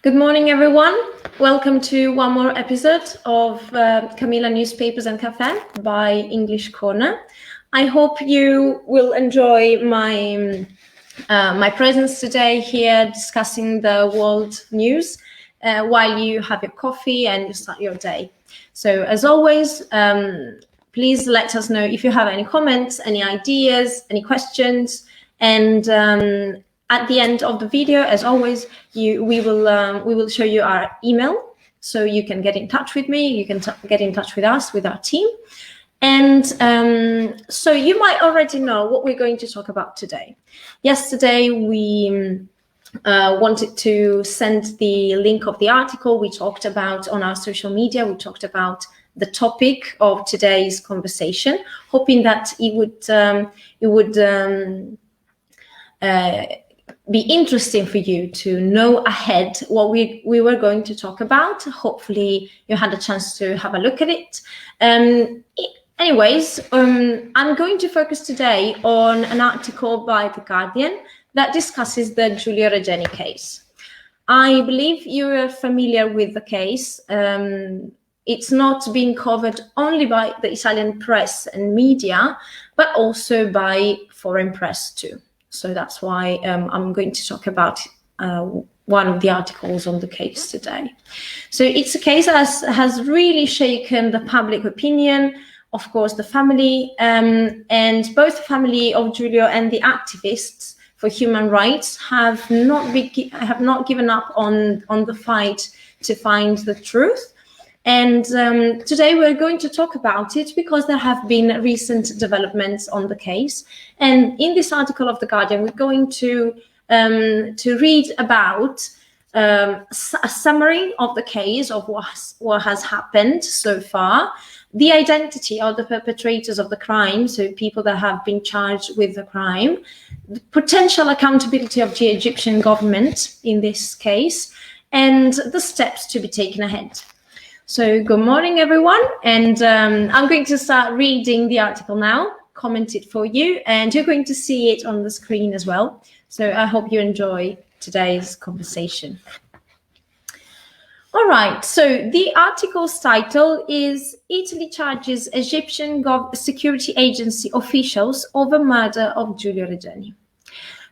Good morning, everyone. Welcome to one more episode of Camilla Newspapers and Caffe by English Corner. I hope you will enjoy my presence today here discussing the world news while you have your coffee and you start your day. So as always, please let us know if you have any comments, any ideas, any questions, and at the end of the video, as always, we will show you our email, so you can get in touch with me. You can get in touch with us, with our team, and so you might already know what we're going to talk about today. Yesterday, we wanted to send the link of the article we talked about on our social media. We talked about the topic of today's conversation, hoping that it would be interesting for you to know ahead what we were going to talk about. Hopefully you had a chance to have a look at it. Anyways, I'm going to focus today on an article by The Guardian that discusses the Giulio Regeni case. I believe you're familiar with the case. It's not being covered only by the Italian press and media, but also by foreign press too. So that's why I'm going to talk about one of the articles on the case today. So it's a case that has really shaken the public opinion, of course, the family, and both the family of Giulio and the activists for human rights have not given up on the fight to find the truth. And today we're going to talk about it because there have been recent developments on the case. And in this article of The Guardian, we're going to read about a summary of the case, of what has happened so far, the identity of the perpetrators of the crime, so people that have been charged with the crime, the potential accountability of the Egyptian government in this case, and the steps to be taken ahead. So good morning, everyone. And I'm going to start reading the article now, comment it for you, and you're going to see it on the screen as well. So I hope you enjoy today's conversation. All right, so the article's title is Italy charges Egyptian security agency officials over murder of Giulio Regeni.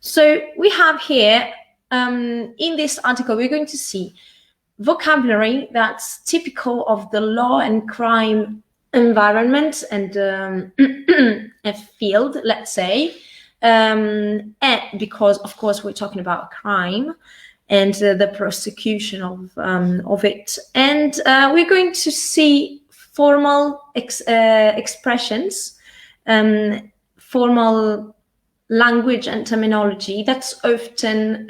So we have here, in this article, we're going to see vocabulary that's typical of the law and crime environment and a field, let's say, and because of course we're talking about crime and the prosecution of it, and we're going to see formal expressions, formal language and terminology that's often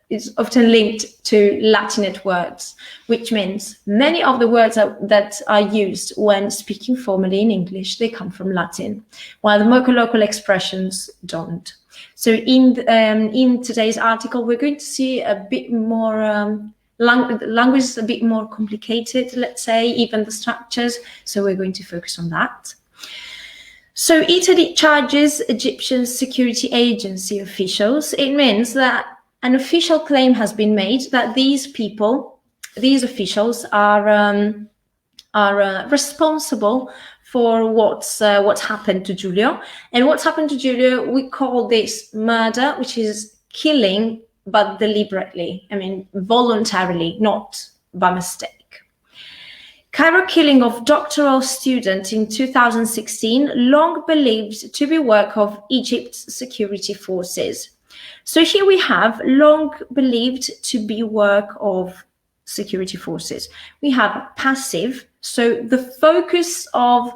is often linked to Latinate words, which means many of the words that are used when speaking formally in English, they come from Latin, while the more colloquial expressions don't. So in today's article, we're going to see a bit more language is a bit more complicated, let's say, even the structures. So we're going to focus on that. So Italy charges Egyptian security agency officials. It means that an official claim has been made that these officials are responsible for what's happened to Giulio. And what's happened to Giulio, we call this murder, which is killing, but deliberately. I mean, voluntarily, not by mistake. Cairo killing of doctoral student in 2016, long believed to be work of Egypt's security forces. So here we have long believed to be work of security forces. We have passive. So the focus of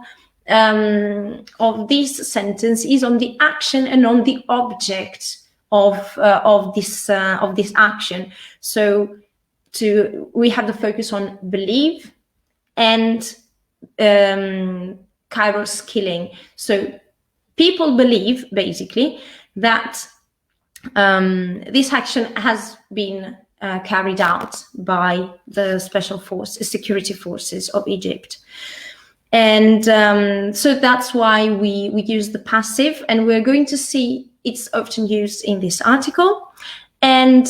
this sentence is on the action and on the object of this action. So we have the focus on believe and Cairo's killing. So people believe basically that this action has been carried out by the special security forces of Egypt. And so that's why we use the passive, and we're going to see it's often used in this article. And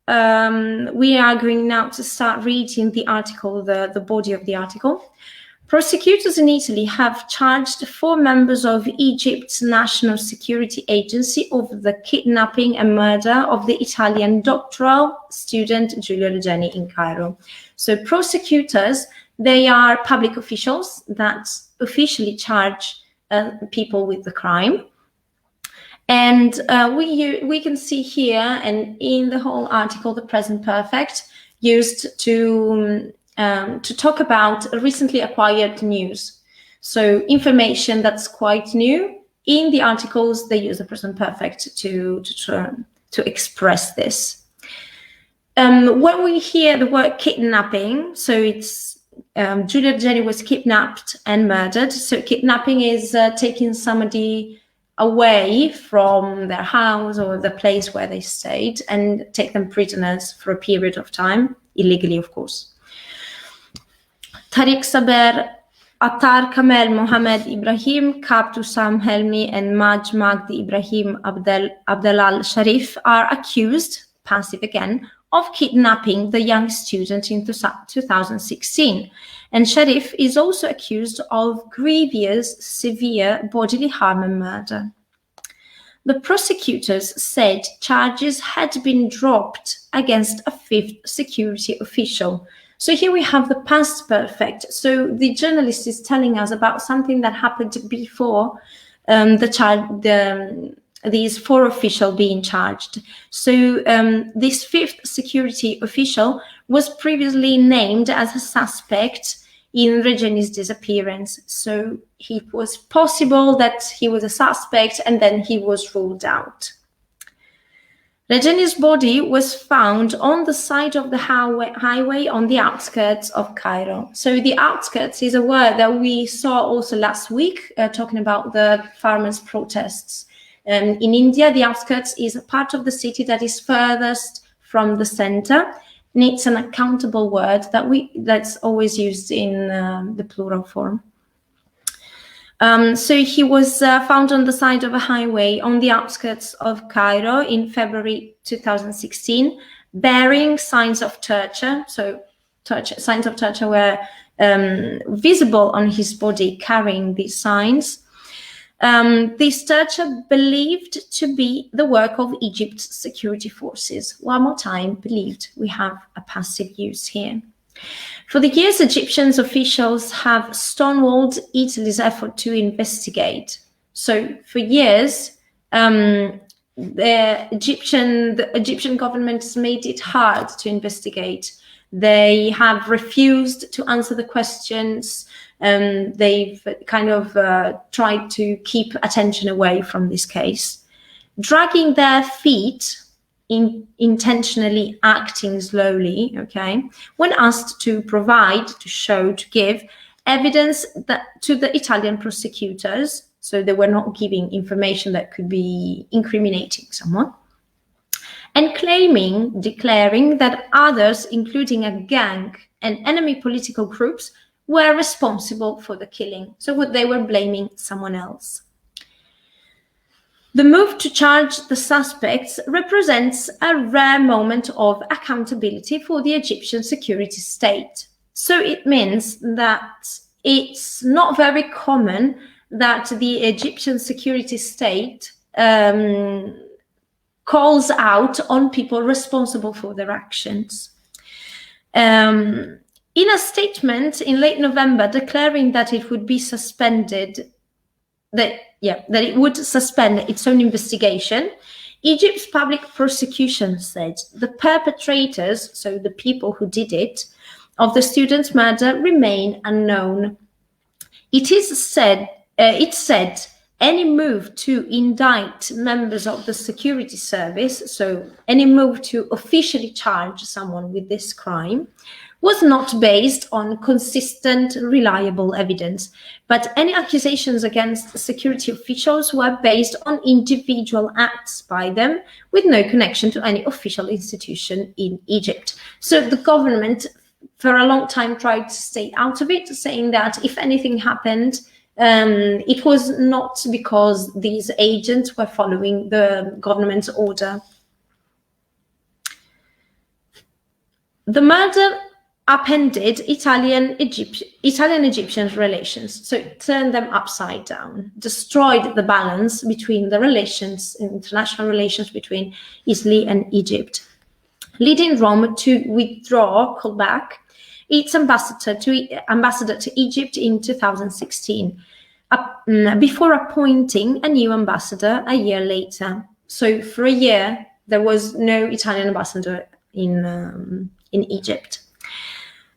we are going now to start reading the article, the body of the article. Prosecutors in Italy have charged 4 members of Egypt's National Security Agency over the kidnapping and murder of the Italian doctoral student Giulio Regeni in Cairo. So prosecutors, they are public officials that officially charge people with the crime. And we can see here, and in the whole article, the present perfect used to talk about recently acquired news. So information that's quite new. In the articles, they use the present perfect to express this. When we hear the word kidnapping, so it's Giulio Regeni was kidnapped and murdered. So kidnapping is taking somebody away from their house or the place where they stayed and take them prisoners for a period of time, illegally, of course. Tariq Saber, Attar Kamel Mohammed Ibrahim, Kaptu Sam Helmi, and Maj Magdi Ibrahim Abdelal Sharif are accused, passive again, of kidnapping the young student in 2016. And Sharif is also accused of grievous, severe bodily harm and murder. The prosecutors said charges had been dropped against a 5th security official. So here we have the past perfect. So the journalist is telling us about something that happened before these 4 officials being charged. So this 5th security official was previously named as a suspect in Regeni's disappearance. So it was possible that he was a suspect and then he was ruled out. Regeni's body was found on the side of the highway on the outskirts of Cairo. So the outskirts is a word that we saw also last week, talking about the farmers' protests. In India, the outskirts is a part of the city that is furthest from the center. And it's an accountable word that's always used in the plural form. So he was found on the side of a highway on the outskirts of Cairo in February 2016, bearing signs of torture. So signs of torture were visible on his body, carrying these signs. This torture believed to be the work of Egypt's security forces. One more time, believed. We have a passive use here. For the years, Egyptian officials have stonewalled Italy's effort to investigate. So for years, the Egyptian government has made it hard to investigate. They have refused to answer the questions. They've kind of tried to keep attention away from this case, dragging their feet, intentionally acting slowly, okay, when asked to provide, to show, to give evidence to the Italian prosecutors. So they were not giving information that could be incriminating someone, and declaring that others, including a gang and enemy political groups, were responsible for the killing. So they were blaming someone else. The move to charge the suspects represents a rare moment of accountability for the Egyptian security state. So it means that it's not very common that the Egyptian security state calls out on people responsible for their actions. In a statement in late November declaring that it would be suspended, that it would suspend its own investigation, Egypt's public prosecution said the perpetrators, so the people who did it, of the student's murder remain unknown. It said any move to indict members of the security service, so any move to officially charge someone with this crime, was not based on consistent, reliable evidence, but any accusations against security officials were based on individual acts by them with no connection to any official institution in Egypt. So the government for a long time tried to stay out of it, saying that if anything happened, it was not because these agents were following the government's order. The murder upended Italian-Egyptian relations, so it turned them upside down, destroyed the balance between the relations, international relations between Italy and Egypt, leading Rome to call back its ambassador to Egypt in 2016, before appointing a new ambassador a year later. So for a year, there was no Italian ambassador in Egypt.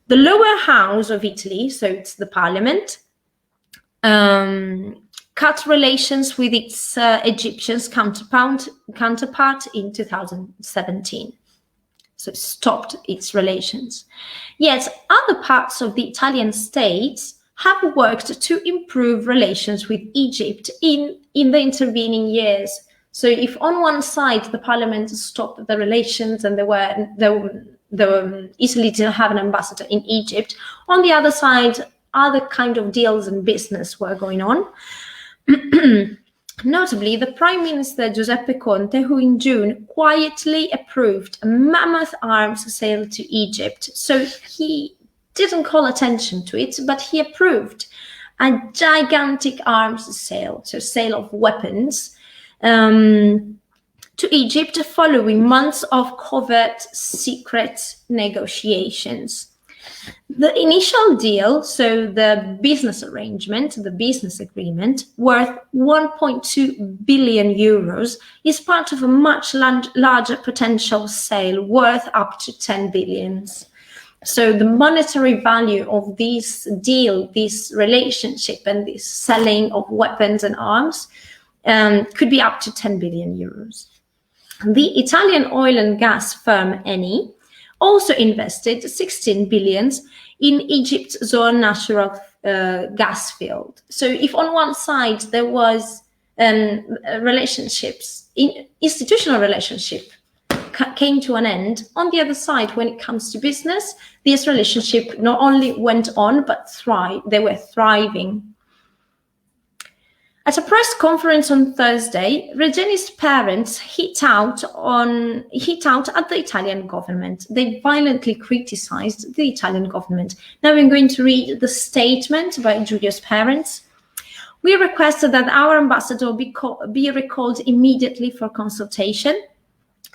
The lower house of Italy, so it's the parliament, cut relations with its Egyptian counterpart in 2017. So it stopped its relations. Yet other parts of the Italian states have worked to improve relations with Egypt in the intervening years. So if on one side the parliament stopped the relations and Italy didn't have an ambassador in Egypt, on the other side, other kind of deals and business were going on. Notably, the Prime Minister Giuseppe Conte, who in June quietly approved a mammoth arms sale to Egypt. So he didn't call attention to it, but he approved a gigantic arms sale, so sale of weapons, to Egypt following months of covert secret negotiations. The initial deal, so the business arrangement, the business agreement, worth 1.2 billion euros, is part of a much larger potential sale worth up to 10 billions. So the monetary value of this deal, this relationship, and this selling of weapons and arms could be up to 10 billion euros. The Italian oil and gas firm Eni also invested 16 billions in Egypt's Zohr natural gas field. So if on one side there was institutional relationship came to an end, on the other side, when it comes to business, this relationship not only went on, but they were thriving. At a press conference on Thursday, Regeni's parents hit out at the Italian government. They violently criticized the Italian government. Now I'm going to read the statement by Giulio's parents. We requested that our ambassador be recalled immediately for consultation,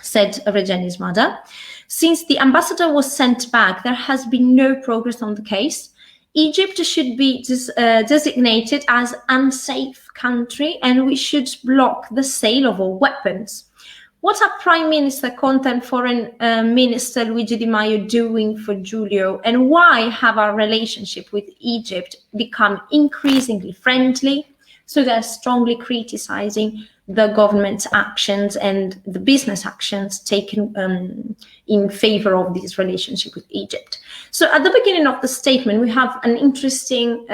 said Regeni's mother. Since the ambassador was sent back, there has been no progress on the case. Egypt should be designated as unsafe country, and we should block the sale of all weapons. What are Prime Minister Conte and Foreign Minister Luigi Di Maio doing for Giulio, and why have our relationship with Egypt become increasingly friendly? So they're strongly criticizing the government's actions and the business actions taken in favor of this relationship with Egypt. So at the beginning of the statement, we have an interesting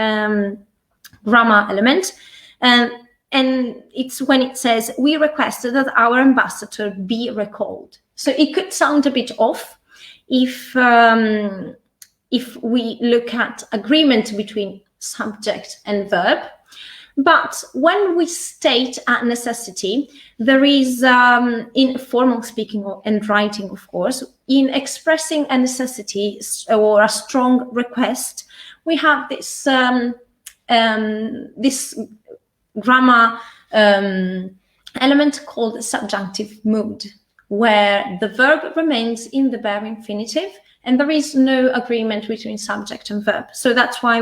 grammar element, and it's when it says, we requested that our ambassador be recalled. So it could sound a bit off if we look at agreement between subject and verb. But when we state a necessity, there is, in formal speaking and writing, of course, in expressing a necessity or a strong request, we have this this grammar element called subjunctive mood, where the verb remains in the bare infinitive and there is no agreement between subject and verb. So that's why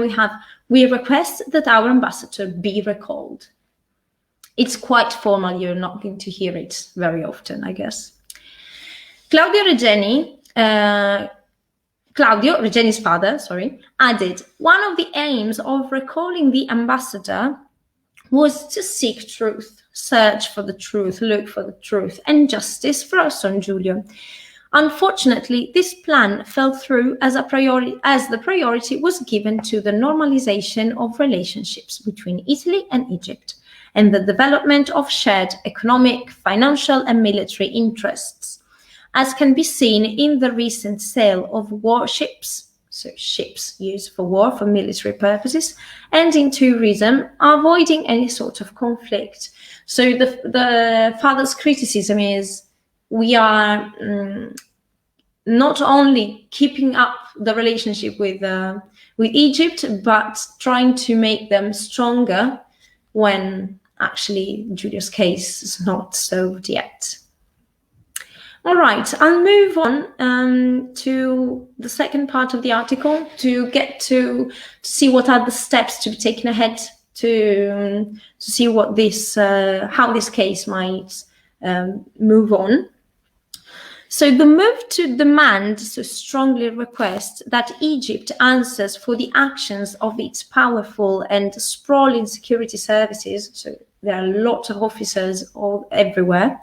we request that our ambassador be recalled. It's quite formal. You're not going to hear it very often, I guess. Claudio, Regeni's father, added, one of the aims of recalling the ambassador was to seek truth, search for the truth, look for the truth and justice for our son Giulio. Unfortunately, this plan fell through as the priority was given to the normalization of relationships between Italy and Egypt and the development of shared economic, financial, and military interests, as can be seen in the recent sale of warships, so ships used for war for military purposes, and in tourism, avoiding any sort of conflict. So the father's criticism is, we are not only keeping up the relationship with Egypt, but trying to make them stronger when actually Giulio's case is not solved yet. All right, I'll move on to the second part of the article to get to see what are the steps to be taken ahead to see what this how this case might move on. So the move to demand, so strongly request that Egypt answers for the actions of its powerful and sprawling security services, so there are a lot of officers all everywhere,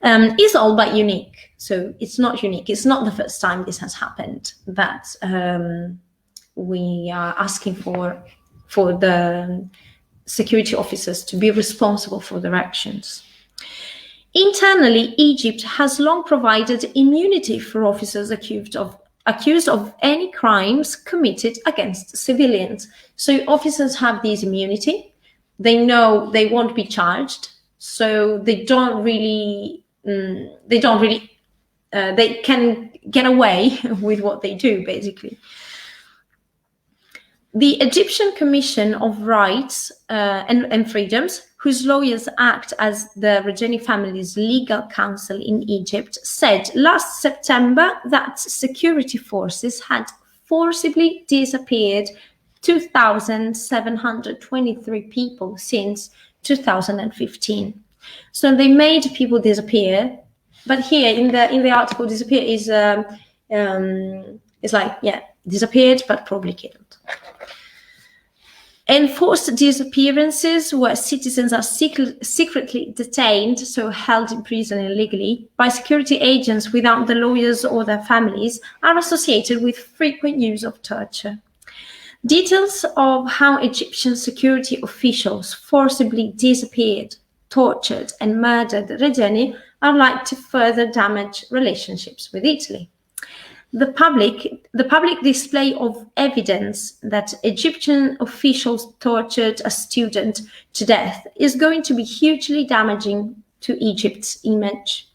is all but unique. So it's not unique. It's not the first time this has happened, that we are asking for the security officers to be responsible for their actions. Internally, Egypt has long provided immunity for officers accused of any crimes committed against civilians. So officers have this immunity. They know they won't be charged, so they can get away with what they do, basically. The Egyptian Commission of Rights and Freedoms, whose lawyers act as the Regeni family's legal counsel in Egypt, said last September that security forces had forcibly disappeared 2,723 people since 2015. So they made people disappear, but here in the article, disappear is like, yeah, disappeared but probably killed. Enforced disappearances where citizens are secretly detained, so held in prison illegally, by security agents without the lawyers or their families, are associated with frequent use of torture. Details of how Egyptian security officials forcibly disappeared, tortured, and murdered Regeni are likely to further damage relationships with Italy. The public display of evidence that Egyptian officials tortured a student to death is going to be hugely damaging to Egypt's image,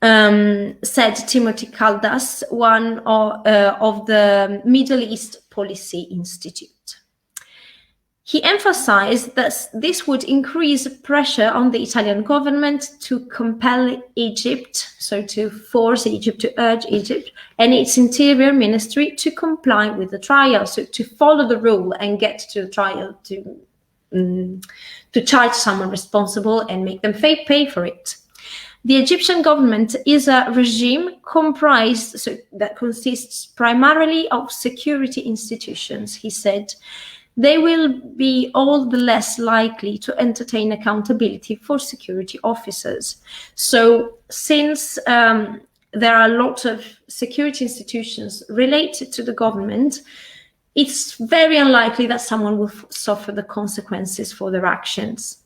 said Timothy Caldas, one of the Middle East Policy Institute. He emphasized that this would increase pressure on the Italian government to compel Egypt, so to force Egypt, to urge Egypt and its interior ministry to comply with the trial, so to follow the rule and get to the trial, to charge someone responsible and make them pay for it. The Egyptian government is a regime comprised, so that consists primarily of security institutions, he said. They will be all the less likely to entertain accountability for security officers. So since there are a lot of security institutions related to the government, it's very unlikely that someone will suffer the consequences for their actions.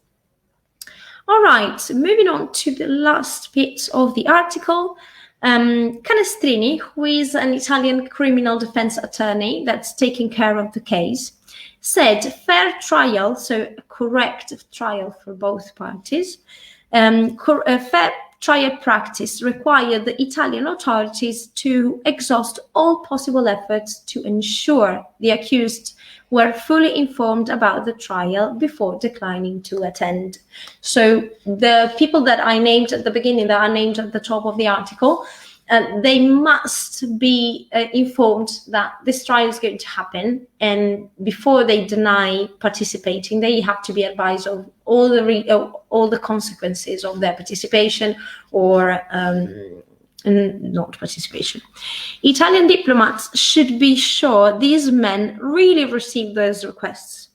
All right, moving on to the last bit of the article. Canestrini, who is an Italian criminal defense attorney that's taking care of the case, said fair trial, so a correct trial for both parties, a fair trial practice required the Italian authorities to exhaust all possible efforts to ensure the accused were fully informed about the trial before declining to attend. So the people that I named at the beginning, that are named at the top of the article, they must be informed that this trial is going to happen, and before they deny participating, they have to be advised of all the consequences of their participation or not participation. Italian diplomats should be sure these men really receive those requests.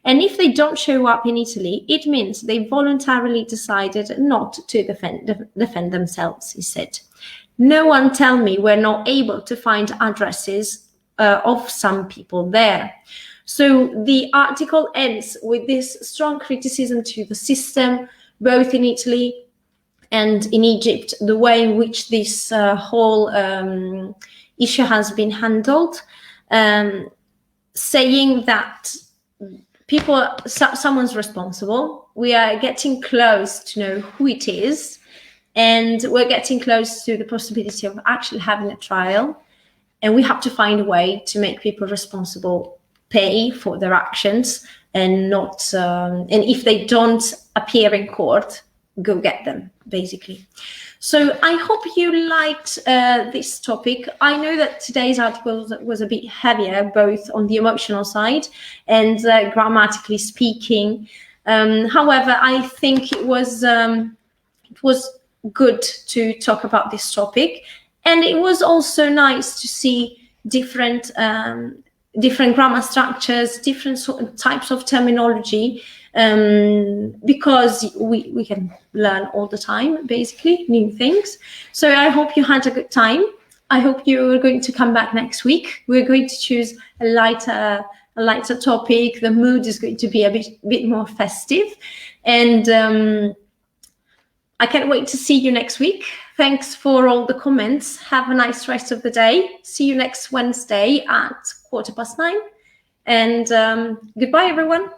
And if they don't show up in Italy, it means they voluntarily decided not to defend themselves, he said. No one tell me we're not able to find addresses of some people there. So the article ends with this strong criticism to the system, both in Italy and in Egypt, the way in which this whole issue has been handled, saying that someone's responsible. We are getting close to know who it is. and we're getting close to the possibility of actually having a trial, and we have to find a way to make people responsible pay for their actions, and not and if they don't appear in court, go get them, basically. So I hope you liked this topic. I know that today's article was a bit heavier, both on the emotional side and grammatically speaking. However, I think it was good to talk about this topic, and it was also nice to see different grammar structures, different types of terminology, because we can learn all the time, basically, new things. So I hope you had a good time. I hope you're going to come back next week. We're going to choose a lighter topic. The mood is going to be a bit more festive, and I can't wait to see you next week. Thanks for all the comments. Have a nice rest of the day. See you next Wednesday at 9:15. And goodbye, everyone.